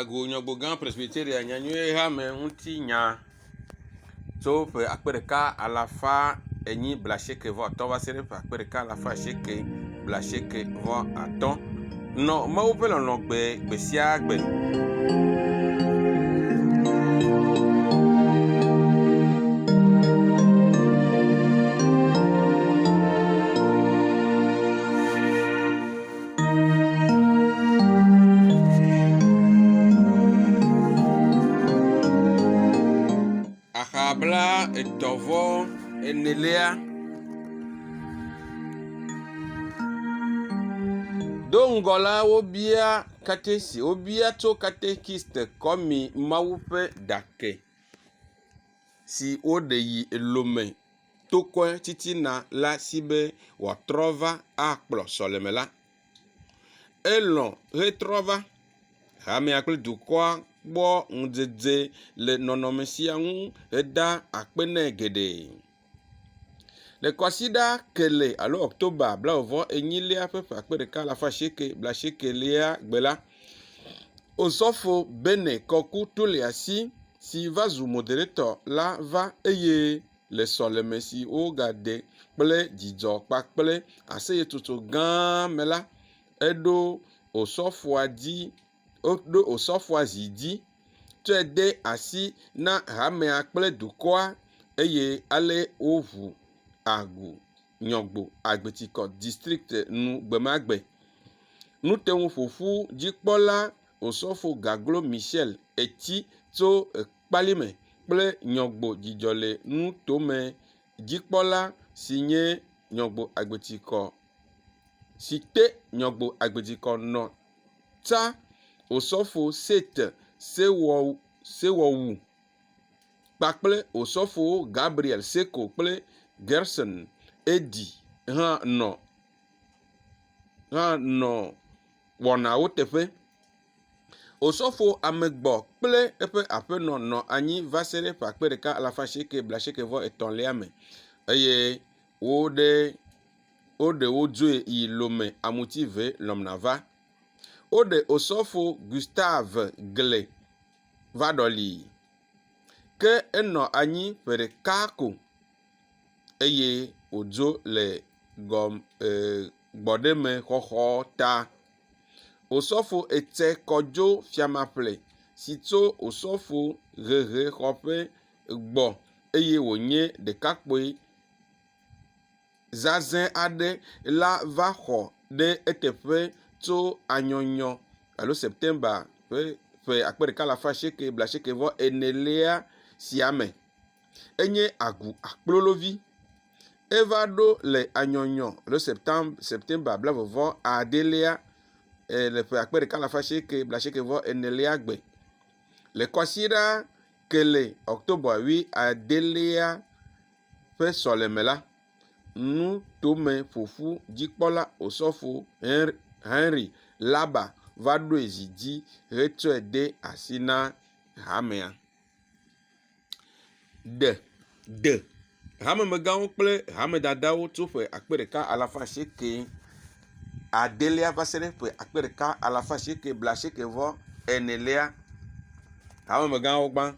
Ago Nyogbogan Presbyteria Nyanyue Hame Unti Nya So pe akpereka alafa enyi blasheke vo aton va sere pe akpereka alafa sheke blasheke vo aton no ma wo pe lo gbe sia gbe Akabla etovo enelea dongola obia katesi obia to katekiste komi mawupe dake si odeyi elome toko titi na la sibe wa trova akplo solemela elon retrova hame akple dukwa bo ndzedze le nonomesia ŋu eda akpene gede le kwasida kele alo october blaovo enyilia pepe akpereka lafa sheke bla sheke lia gbela osofo bene koku toliasi si vazu moderator la va eye le solemesi o gade kple dzidzɔ kpakple aseye tutu gã mela edo osofo adi odo osofo azidi tso de asi na hamea kple dukɔa eye ale ovu agu nyɔgbo agbetikɔ district nu gbemagbe nuteŋu ƒoƒu dzikpɔla osofo gaglo michel eti tso kpalime kple nyɔgbo dzidzɔ le nutome dzikpɔla si nye nyɔgbo agbetikɔ si te nyɔgbo agbetikɔ nɔ tsa osofo set sewowu kpakple osofo gabriel seko kple gerson edi hã nɔ wɔnawo teƒe osofo amegbɔ kple eƒe aƒenɔ nɔ anyi va se ɖe ƒe akpereka alafa sheke bla sheke vɔ etɔ̃lia me eye woɖe wodzoe yi lome amutive lɔmna va woɖe osofo gustave gle va ɖɔli ke enɔ anyi ƒe ɖeka ko eye wodzo le gbɔɖeme xɔxɔ ta osofo etse kɔdzo fiamaƒle si tso osofo hehe xɔƒe gbɔ eye wònye ɖekakpui zazɛ aɖe la va xɔ ɖe eteƒe tso anyɔnyɔ alo september ƒe akpereka alafa sheke bla sheke vɔ enelia siame enye agu akplolovi eva ɖo le anyɔnyɔ alo september bla vɔvɔ adelia le ƒe akpereka alafa sheke bla sheke vɔ enelia gbe le kɔsiɖa kele october wi adelia ƒe sɔleme la nu tome ƒoƒu dzikpɔla osofo henry laba va ɖoe zi dzi hetsɔe de asi na hamea de hamemegãwo kple hamedadawo tso ƒe akpereka alafa sheke adelia va se ɖe ƒe akpereka alafa sheke bla sheke vɔ enelia hamemegãwo gbã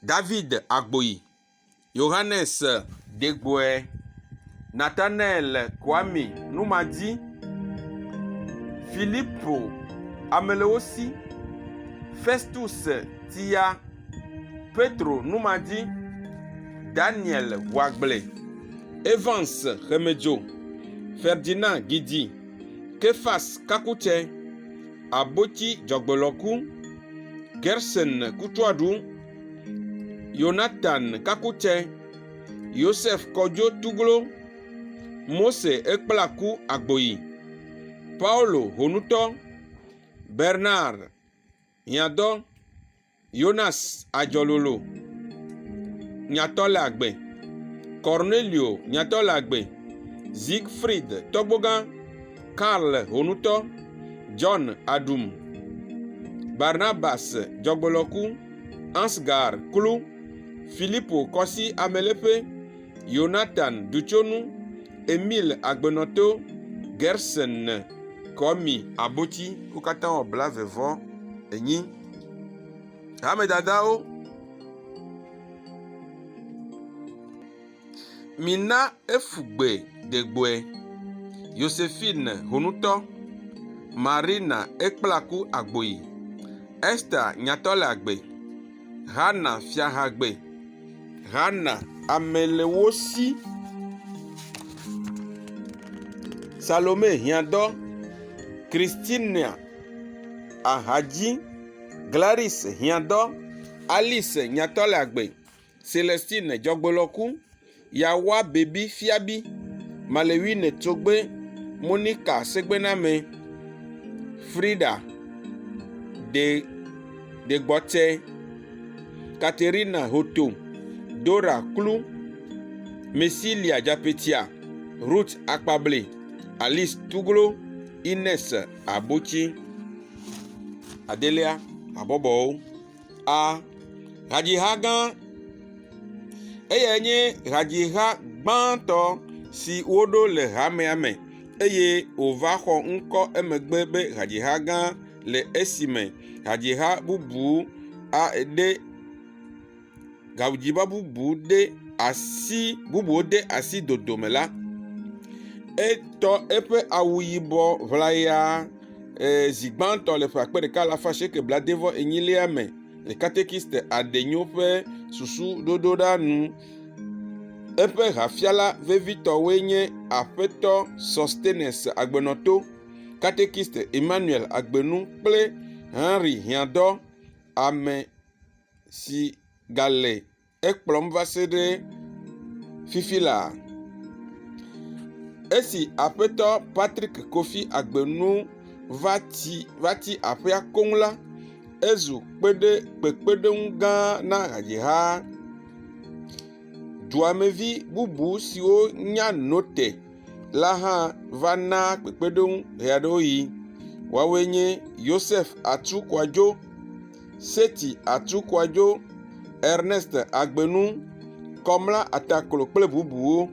david agboyi yohannes degboe nathanael kwami numadi Philippe Ameleosi, Festus Tia, Petro Numadi, Daniel Wagble, Evans Remedio, Ferdinand Gidi, Kefas Kakute, Aboti Jogboloku, Gerson Kutuadu, Jonathan Kakute, Joseph Kodjo Tuglo, Mose Ekplaku Agboyi, Paulo Honuto, Bernard Nyado, Jonas Ajololo, Nyatolagbe, Cornelio Nyatolagbe, Siegfried Togbogan, Karl Honuto, John Adum, Barnabas Jogboloku, Ansgar Kulu, Philippe Kosi Amelepe, Jonathan Duchonu, Emile Agbenoto, Gerson Komi Aboti, wo katã wɔ bla vevɔ enyi. Ame dadawo, mina efugbe degboe, Josephine honutɔ, Marina ekplaku agboyi, Esther nyatɔ le agbe, Hana fiahagbe, Hana amelewosi, Salome hiãdɔ, Christina ahadzi, Gladys hiãdɔ, Alice nyatɔ le agbe, Celestine dzɔgbelɔku, Yawa bebi fiabi, Malewine tsogbe, Monica segbename, Frida de gbɔtse, Katerina hoto, Dora klu, Mesilia dzapetia, Ruth akpable, Alice tuglo, Ines abotsi, Adelia abɔbɔwo. Hadziha gã, eye nye hadziha gbãtɔ si woɖo le hamea me eye wòva xɔ ŋkɔ emegbe be hadziha gã le esime hadziha bubu ɖe gawudziba bubuwo de asi dodome la. Etɔ eƒe awu yibɔ ʋlaya zigbãtɔ le ƒe 1978 me le katekiste adenyo ƒe susu ɖoɖo ɖa nu. Eƒe hafiala vevitɔwoe nye aƒetɔ Sostenes agbenɔto, katekiste Emmanuel agbenu kple Henry hiãdɔ, ame si gale ekplɔm va se ɖe fifi la. Esi aƒetɔ Patrick Kofi agbenu va ti aƒea koŋ la, ezu kpekpeɖeŋu gã na hadziha. Duamevi bubu siwo nya note la hã va na kpekpeɖeŋu hea ɖewo yi. Woawoe nye Joseph Atukwadzo, Seti Atukwadzo, Ernest agbenu, Kɔmla ataklo kple bubuwo.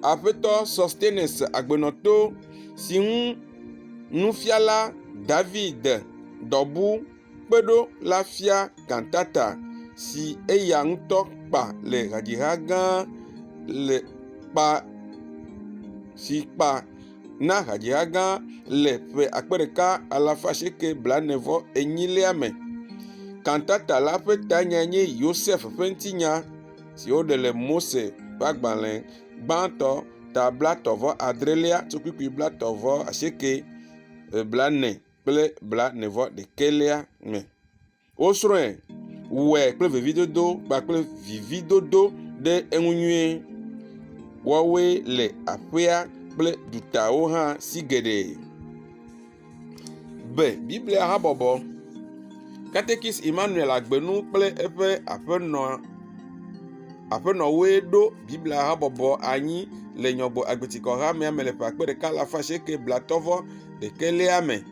Aƒetɔ Sostenes agbenɔto si ŋu nufiala David dɔbu kpeɖo la fia kantata si eya ŋutɔ kpa le hadziha gã na hadziha gã le ƒe 1948 me. Kantata la ƒe tanya nye Joseph ƒe ŋutinya si woɖe le Mose ƒe agbalẽ gbãtɔ ta blatɔvɔ adrelia tso blatɔvɔ 40 kple 41 me. Wosrɔ̃e, wɔe kple vevidodo kpakple vividodo ɖe eŋu nyuie. Woawoe le aƒea kple dutawo hã si geɖe. Biblia habɔbɔ. Katekis Emmanuel agbenu kple eƒe aƒenɔwoe ɖo Biblia habɔbɔ anyi le Nyɔgbɔ agbetsikɔ hamea me le ƒe 1971 me.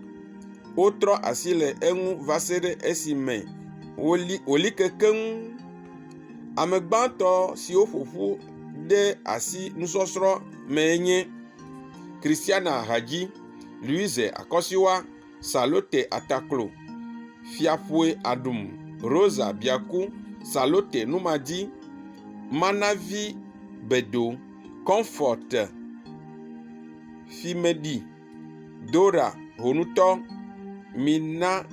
Wotrɔ asi le eŋu va se ɖe esime wòli kekeŋ. Ame gbãtɔ siwo ƒoƒu de asi nusɔsrɔ̃ me nye Christiana Hadzi, Louise Akɔsiwa, Salote Ataklo, Fiaƒoe Adum, Rosa Biaku, Salote Numadzi, Manavi Bedo, Comfort Fimedi, Dora Honutɔ, Mina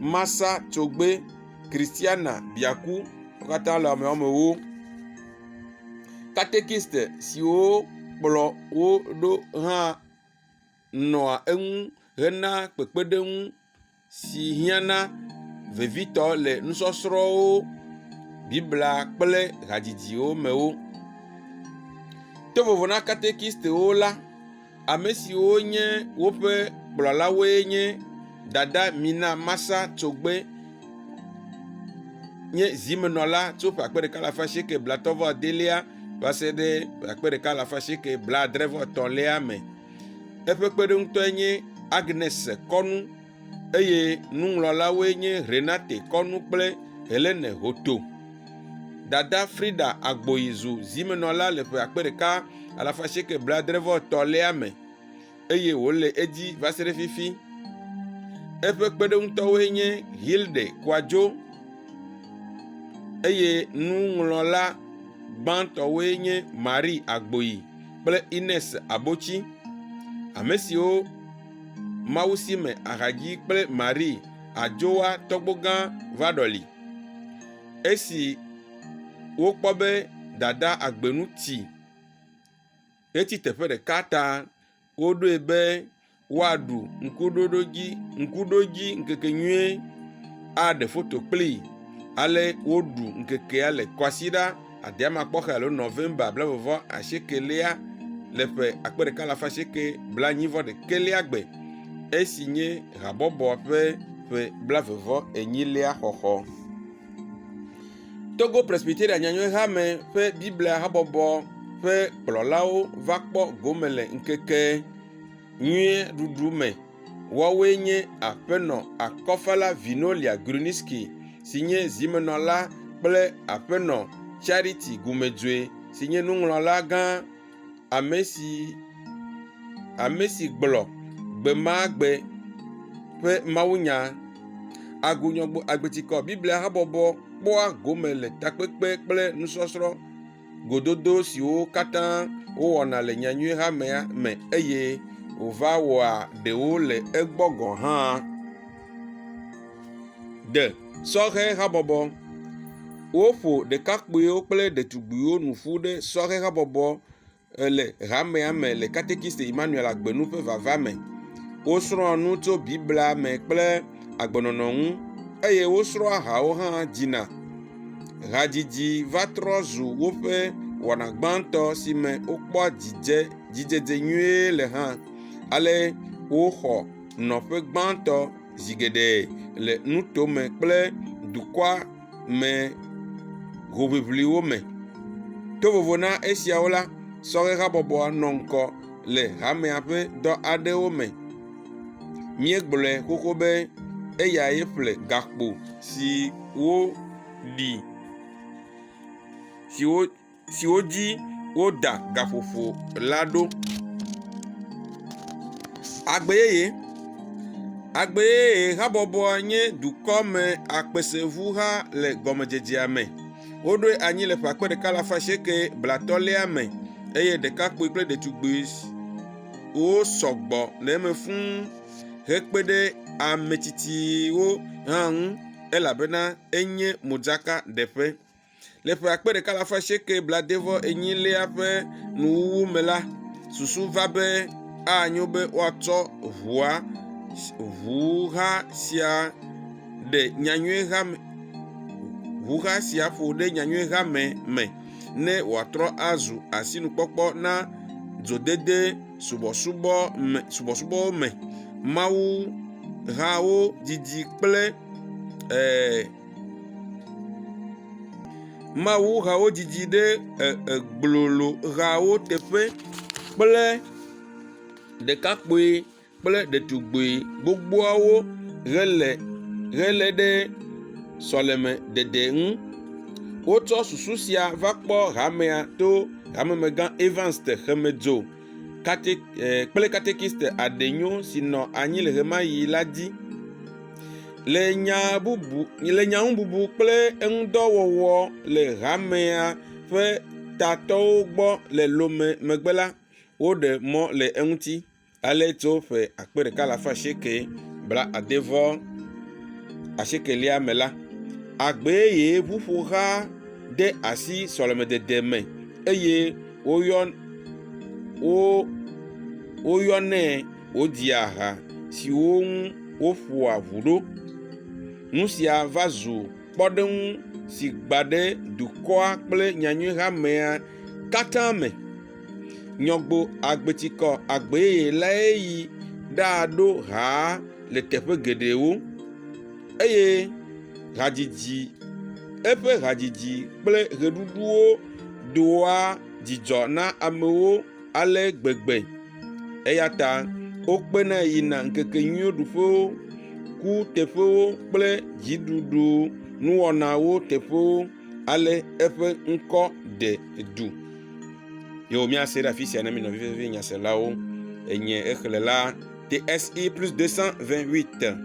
Masa Tsogbe, Christiana Biaku, wo katã le ame woame wo. Katekiste siwo kplɔ wo ɖo hã nɔa eŋu hena kpekpeɖeŋu si hiãna vevitɔ le nusɔsrɔ̃wo, Biblia kple hadzidziwo me wo. To vovo na katekistewo la, ame siwo nye woƒe kplɔlawoe nye Dada Mina Masa Tsogbe, nye zimenɔla tso ƒe 1979 va se ɖe 1979 me. Eƒe kpeɖeŋutɔe nye Agnes Kɔnu eye nuŋlɔlawoe nye Renate Kɔnu kple Helene Hoto. Dada Frida Agboyizu zimenɔla le ƒe 1979 me eye wòle edzi va se ɖe fifi. eƒe kpeɖeŋutɔwoe nye Hilde Kwadjo eye nuŋlɔla gbãtɔwoe nye Marie Agboyi kple Ines Abotsi, ame siwo Mawusime Ahadzi kple Marie Adzowa tɔgbogã va ɖɔli. Esi wokpɔ be dada Agbenu tsi eti teƒe ɖeka ta, woɖoe be woaɖu ŋkuɖodzi ŋkekenyuie aɖe foto kplii. Ale woɖu ŋkekea le Kwasiɖa Adiamakpɔxɛ alo November 29 le ƒe 1989 gbe, esi nye habɔbɔ ƒe ƒe 28 xɔxɔ. Togo Presbyteria Nyanyuehame ƒe Biblia habɔbɔ ƒe kplɔlawo va kpɔ gome le ŋkeke nyuie ɖuɖu me. Woawoe nye Aƒenɔ Akɔfala Vinolia Gruniski si nye zimenɔla kple Aƒenɔ Charity Gumedzoe si nye nuŋlɔla gã, ame si gblɔ gbemagbe ƒe mawunya. Agunyɔgbo Agbetikɔ Biblia habɔbɔ kpɔa gome le takpekpe kple nusɔsrɔ̃ gododo siwo katã wowɔna le nyanyuehamea me eye wòva wɔa ɖewo le egbɔ gɔ̃ hã. De sɔhe habɔbɔ. Woƒo ɖekakpuiwo kple ɖetugbuiwo nu ƒu ɖe sɔhe habɔbɔ le hamea me le katekiste Emmanuel Agbenu ƒe vava me. Wosrɔ̃ nu tso Biblia me kple agbenɔnɔ ŋu eye wosrɔ̃ hawo hã dzina. Hadzidzi va trɔ zu woƒe wɔna gbãtɔ si me wokpɔ dzidzedze nyuie le hã. Ale woxɔ nɔƒe gbãtɔ zi geɖe le nutome kple dukɔa me hoʋiʋliwo me. Tovovo na esiawo la, sɔhe habɔbɔa nɔ ŋkɔ le hamea ƒe dɔ aɖewo me. Míegblɔe xoxo be eyae ƒle gakpo siwo dzi woda gaƒoƒo la ɖo. Agbeyeye habɔbɔ nye dukɔme akpeseʋuha le gɔmedzedzea me. Woɖoe anyi le ƒe 1990 me eye ɖekakpui kple ɖetugbui wo sɔgbɔ le eme fũu hekpe ɖe ametsitsiwo hã ŋu elabena enye modzaka ɖeƒe. Le ƒe 1998 ƒe nuwuwu me la, susu va be anyo be woatsɔ ʋuha sia ƒo ɖe nyanyuehame me ne wòatrɔ azu asinukpɔkpɔ na dzodede subɔsubɔwo me. Mawu hawo didi kple ɖe gblolo hawo teƒe kple ɖekakpui kple ɖetugbui gbogboawo hele ɖe sɔleme dede ŋu. Wotsɔ susu sia va kpɔ hamea to hamemegã Evans Xemedzo kple katekiste Adenyo si nɔ anyi le ɣemaɣi la dzi. Le nyaŋububu kple eŋudɔwɔwɔ le hamea ƒe tatɔwo gbɔ le lome megbe la, woɖe mɔ le eŋuti. Ale tso ƒe 1990 me la, Agbeyeye ʋuƒoha de asi sɔlemedede me eye woyɔnɛ wòdi aha siwo ŋu woƒoa ʋu ɖo. Nu sia va zu kpɔɖeŋu si gba ɖe dukɔa kple nyanyuehamea katã me. Nyɔgbo Agbetikɔ Agbeyeye lae yi ɖaɖo ha le teƒe geɖewo eye eƒe hadzidzi kple ɣeɖuɖuwo doa dzidzɔ na amewo ale gbegbe. Eya ta wokpena yina ŋkekenyuiwo ɖuƒewo, ku teƒewo kple dziɖuɖu nuwɔnawo teƒewo ale eƒe ŋkɔ ɖe du. Yo míase ɖe afi sia ne mi nɔvi vevi nyaselawo enye exlẽla TSI + 228.